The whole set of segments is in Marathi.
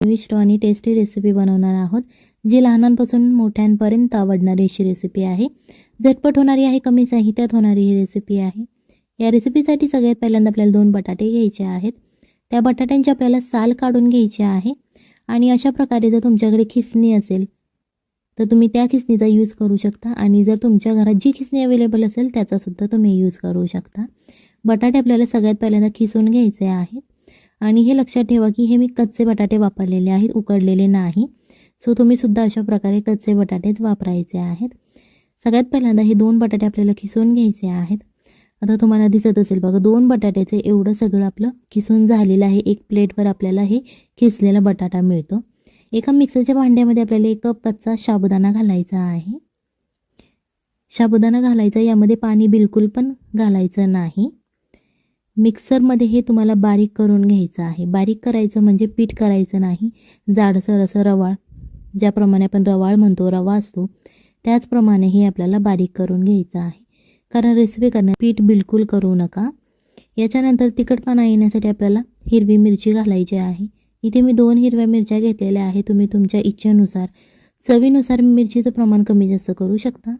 चविष्ट आणि टेस्टी रेसिपी बनवणार आहोत, जी लहानांपासून मोठ्यांपर्यंत आवडणारी अशी रेसिपी आहे। झटपट होणारी आहे, कमी साहित्यात होणारी ही रेसिपी आहे। या रेसिपीसाठी सगळ्यात पहिल्यांदा आपल्याला 2 बटाटे घ्यायचे आहेत। त्या बटाट्यांची आपल्याला साल काढून घ्यायची आहे आणि अशा प्रकारे जर तुमच्याकडे खिसणी असेल तर तुम्ही त्या खिसणीचा यूज करू शकता आणि जर तुमच्या घरात जी खिसणी अवेलेबल असेल त्याचा सुद्धा तुम्ही यूज करू शकता। बटाटे आपल्याला सगळ्यात पहिल्यांदा खिसून घ्यायचे आहेत आणि हे लक्षात ठेवा की हे मी कच्चे बटाटे वापरलेले आहेत, उकडलेले नाही। सो तुम्ही सुद्धा अशा प्रकारे कच्चे बटाटेच वापरायचे आहेत। सगळ्यात पहिल्यांदा हे 2 बटाटे आपल्याला खिसून घ्यायचे आहेत। आता तुम्हाला दिसत असेल बघा, 2 बटाट्याचे एवढं सगळं आपलं खिसून झालेलं आहे। एक प्लेटवर आपल्याला हे खिसलेला बटाटा मिळतो। एका मिक्सरच्या भांड्यामध्ये आपल्याला 1 कप कच्चा साबुदाणा घालायचा आहे। साबुदाणा घालायचा, यामध्ये पाणी बिलकुल पण घालायचं नाही। मिक्सरमध्ये हे तुम्हाला बारीक करून घ्यायचं आहे। बारीक करायचं म्हणजे पीठ करायचं नाही, जाडसर असं रवाळ, ज्याप्रमाणे आपण रवाळ म्हणतो, रवा असतो त्याचप्रमाणे हे आपल्याला बारीक करून घ्यायचं आहे। कारण रेसिपी करण्यात पीठ बिलकुल करू नका। याच्यानंतर तिखटपणा येण्यासाठी आपल्याला हिरवी मिरची घालायची आहे। इथे मी 2 हिरव्या मिरच्या घेतलेल्या आहे। तुम्ही तुमच्या इच्छेनुसार, चवीनुसार मिरचीचं प्रमाण कमी जास्त करू शकता।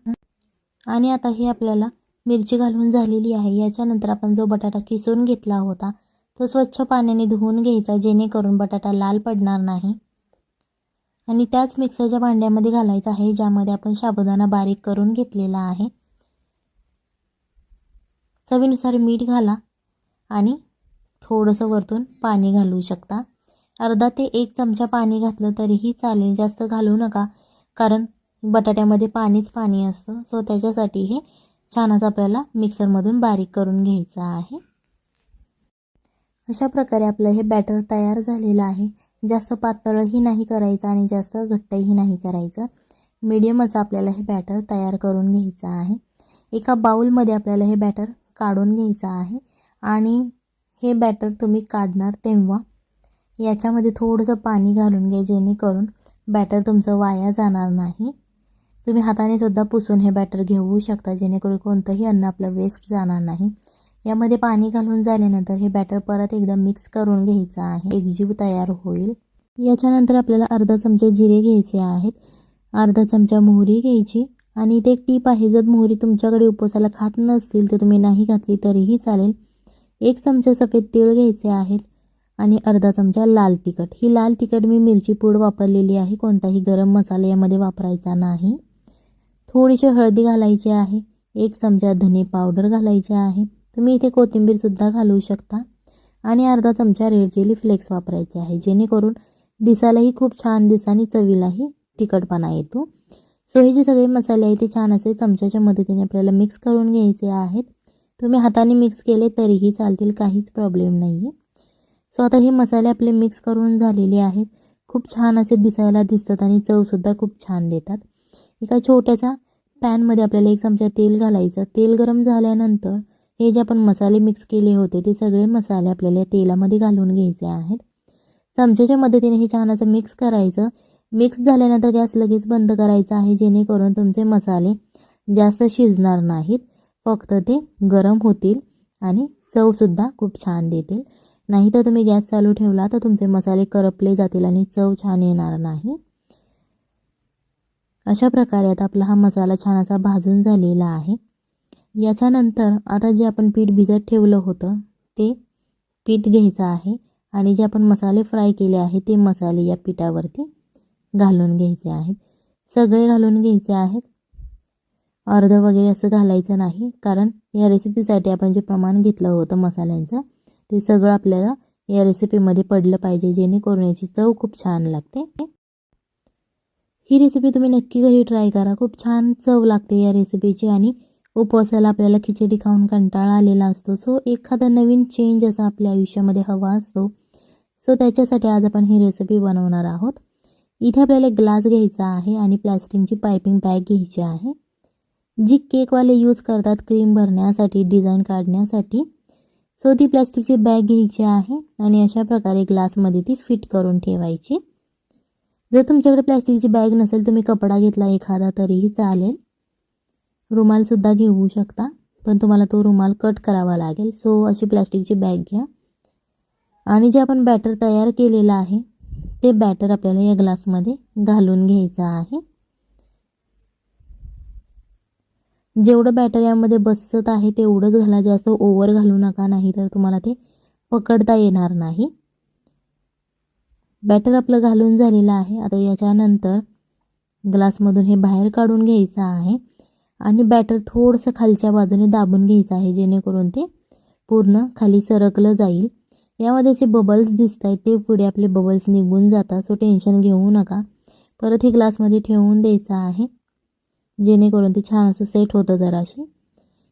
आणि आता हे आपल्याला मिरची घालून झालेली आहे। याच्यानंतर आपण जो बटाटा किसून घेतला होता तो स्वच्छ पाण्याने धुवून घ्यायचा, जेणेकरून बटाटा लाल पडणार नाही। आणि त्याच मिक्सरच्या भांड्यामध्ये घालायचा आहे, ज्यामध्ये आपण साबुदाणा बारीक करून घेतलेला आहे। चवीनुसार मीठ घाला आणि थोडंसं वरतून पाणी घालू शकता। अर्धा ते 1 चमचा पाणी घातलं तरीही चालेल, जास्त घालू नका, कारण बटाट्यामध्ये पाणीच पाणी असतं। सो त्याच्यासाठी हे छान असं आपल्याला मिक्सरमधून बारीक करून घ्यायचं आहे। अशा प्रकारे आपलं हे बॅटर तयार झालेलं आहे। जास्त पातळही नाही करायचं आणि जास्त घट्टही नाही करायचं, मीडियम असं आपल्याला हे बॅटर तयार करून घ्यायचं आहे। एका बाउलमध्ये आपल्याला हे बॅटर काढून घ्यायचं आहे आणि हे बॅटर तुम्ही काढणार तेव्हा याच्यामध्ये थोडंसं पाणी घालून घ्या, जेणेकरून बॅटर तुमचं वाया जाणार नाही। तुम्ही हाताने सुद्धा पुसून हे बॅटर घेऊ शकता, जेणेकरून कोणतंही अन्न आपलं वेस्ट जाणार नाही। यामध्ये पाणी घालून झाल्यानंतर हे बॅटर परत एकदा मिक्स करून घ्यायचं आहे, एकजीव तयार होईल। याच्यानंतर आपल्याला अर्धा चमचा जिरे घ्यायचे आहेत, अर्धा चमचा मोहरी घ्यायची आणि इथे एक टीप आहे, जर मोहरी तुमच्याकडे उपवासाला खात नसतील तर तुम्ही नाही घातली तरीही चालेल। 1 चमचा सफेद तीळ घ्यायचे आहेत आणि अर्धा चमचा लाल तिखट। ही लाल तिखट मी मिरची पूड वापरलेली आहे, कोणताही गरम मसाला यामध्ये वापरायचा नाही। थोडीशी हळदी घालायची आहे, 1 चमचा धने पावडर घालायचे आहे, तुम्ही इथे कोथिंबीर सुद्धा घालू शकता आणि अर्धा चमचा रेड चिली फ्लेक्स वापरायचे आहे, जेणेकरून दिसायलाही खूप छान दिसतं आणि चवीलाही तिखटपणा येतो। सो हे जे सगळे मसाले आहेत ते छान असे चमच्याच्या मदतीने आपल्याला मिक्स करून घ्यायचे आहेत। तुम्ही हाताने मिक्स केले तरीही चालतील, काहीच प्रॉब्लेम नाही आहे। सो आता हे मसाले आपले मिक्स करून झालेले आहेत, खूप छान असे दिसायला दिसतात आणि चवसुद्धा खूप छान देतात। एका छोट्याशा पॅनमध्ये आपल्याला 1 चमचा तेल घालायचं। तेल गरम झाल्यानंतर हे जे आपण मसाले मिक्स केले होते ते सगळे मसाले आपल्याला तेलामध्ये घालून घ्यायचे आहेत। चमच्याच्या मदतीने हे छान असं मिक्स करायचं। मिक्स झाल्यानंतर गॅस लगेच बंद करायचा आहे, जेणेकरून तुमचे मसाले जास्त शिजणार नाहीत, फक्त ते गरम होतील आणि चवसुद्धा खूप छान देतील। नाहीतर तुम्ही गॅस चालू ठेवला तर तुमचे मसाले करपले जातील आणि चव छान येणार नाही। अशा प्रकारे आता आपला हा मसाला छान असा भाजून झालेला आहे। याच्यानंतर आता जे आपण पीठ भिजत ठेवलं होतं ते पीठ घ्यायचं आहे आणि जे आपण मसाले फ्राय केले आहे ते मसाले या पिठावरती घालून घ्यायचे आहेत। सगळे घालून घ्यायचे आहेत, अर्धं वगैरे असं घालायचं नाही, कारण या रेसिपीसाठी आपण जे प्रमाण घेतलं होतं मसाल्यांचं ते सगळं आपल्याला या रेसिपीमध्ये पडलं पाहिजे, जेणेकरून याची चव खूप छान लागते। ही रेसिपी तुम्ही नक्की घरी ट्राय करा, खूप छान चव लागते या रेसिपीची आणि उपवासाला आपल्याला खिचडी खाऊन कंटाळा आलेला असतो। सो एखादा नवीन चेंज असा आपल्या आयुष्यामध्ये हवा असतो। सो त्याच्यासाठी आज आपण ही रेसिपी बनवणार आहोत। इथे आपल्याला एक ग्लास घ्यायचा आहे आणि प्लास्टिकची पाइपिंग बॅग घ्यायची आहे, जी केकवाले यूज करतात क्रीम भरण्यासाठी, डिझाईन काढण्यासाठी। सो ती प्लास्टिकची बॅग घ्यायची आहे आणि अशा प्रकारे ग्लासमध्ये ती फिट करून ठेवायची। जर तुमच्याकडे प्लास्टिकची बॅग नसेल तुम्ही कपडा घेतला एखादा तरीही चालेल, रुमालसुद्धा घेऊ शकता, पण तुम्हाला तो रुमाल कट करावा लागेल। सो अशी प्लास्टिकची बॅग घ्या आणि जे आपण बॅटर तयार केलेलं आहे ते बॅटर आपल्याला या ग्लासमध्ये घालून घ्यायचं आहे. जेवढं बॅटर यामध्ये बसत आहे तेवढंच घाला, जास्त ओव्हर घालू नका, नाही तर तुम्हाला ते पकडता येणार नाही. बॅटर आपलं घालून झालेलं आहे. आता याच्यानंतर ग्लासमधून हे बाहेर काढून घ्यायचं आहे आणि बॅटर थोडंसं खालच्या बाजूने दाबून घ्यायचं आहे, जेणेकरून ते पूर्ण खाली सरकलं जाईल. यामध्ये जे बबल्स दिसत आहेत ते पुढे आपले बबल्स निघून जातात, सो टेन्शन घेऊ नका. परत हे ग्लासमध्ये ठेवून द्यायचं आहे, जेणेकरून ते छान असं सेट होतं. जराशी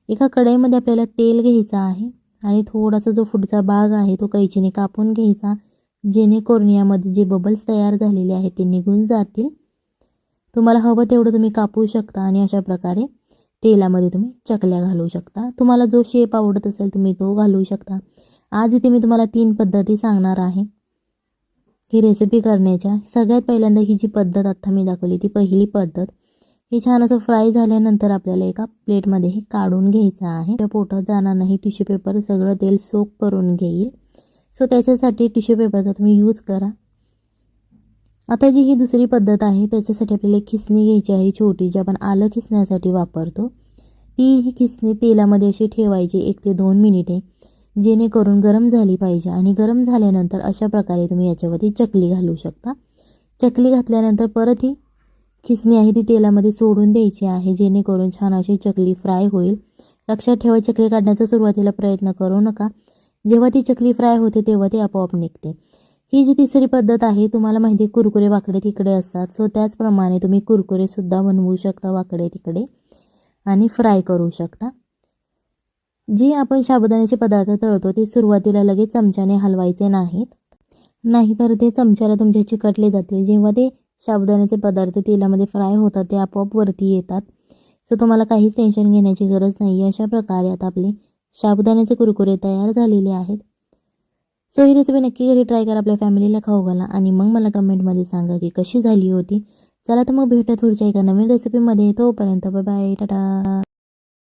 एका कढईमध्ये आपल्याला तेल घ्यायचं आहे आणि थोडासा जो पुढचा भाग आहे तो कैचीने कापून घ्यायचा, जेणेकरून यामध्ये जे बबल्स तयार झालेले आहेत ते निघून जातील. तुम्हाला हवं तेवढं तुम्ही कापू शकता आणि अशा प्रकारे तेलामध्ये तुम्ही चकल्या घालू शकता. तुम्हाला जो शेप आवडत असेल तुम्ही तो घालू शकता. आज इथे मी तुम्हाला 3 पद्धती सांगणार आहे ही रेसिपी करण्याच्या. सगळ्यात पहिल्यांदा ही जी पद्धत आता मी दाखवली ती पहिली पद्धत. हे छान असं फ्राय झाल्यानंतर आपल्याला एका प्लेटमध्ये हे काढून घ्यायचं आहे. त्या पोटात जाणार नाही, टिश्यू पेपर सगळं तेल सोक करून घेईल, सो त्याच्यासाठी टिश्यू पेपरचा तुम्ही यूज करा. आता जी ही दुसरी पद्धत आहे त्याच्यासाठी आपल्याला खिसणी घ्यायची आहे छोटी, जी आपण आलं खिसण्यासाठी वापरतो. ती ही खिसणी तेलामध्ये अशी ठेवायची 1 ते 2 मिनिटे, जेणेकरून गरम झाली पाहिजे. आणि गरम झाल्यानंतर अशा प्रकारे तुम्ही याच्यावरती चकली घालू शकता. चकली घातल्यानंतर परत ही खिसणी आहे ती तेलामध्ये सोडून द्यायची आहे, जेणेकरून छान अशी चकली फ्राय होईल. लक्षात ठेवा, चकली काढण्याचा सुरुवातीला प्रयत्न करू नका. जेव्हा ती चकली फ्राय होते तेव्हा ती आपोआप निघते. ही जी तिसरी पद्धत आहे, तुम्हाला माहिती आहे कुरकुरे वाकडे तिकडे असतात, सो त्याचप्रमाणे तुम्ही कुरकुरे सुद्धा बनवू शकता वाकडे तिकडे आणि फ्राय करू शकता. जे आपण साबुदाण्याचे पदार्थ तळतो ते सुरुवातीला लगेच चमच्याने हलवायचे नाहीत, नाहीतर ते चमच्याला तुमच्या चिकटले जातील. जेव्हा ते साबुदाण्याचे पदार्थ तेलामध्ये फ्राय होतात ते आपोआप वरती येतात, सो तुम्हाला काहीच टेन्शन घेण्याची गरज नाही. अशा प्रकारे आता आपले साबुदाण्याचे कुरकुरे तयार झालेले आहेत. सो ही रेसिपी नक्की घरी ट्राय करा, आपल्या फॅमिलीला खाऊ घाला आणि मग मला कमेंटमध्ये सांगा की कशी झाली होती. चला तर मग भेटूया पुढच्या एका नवीन रेसिपीमध्ये. तोपर्यंत बाय बाय, टाटा.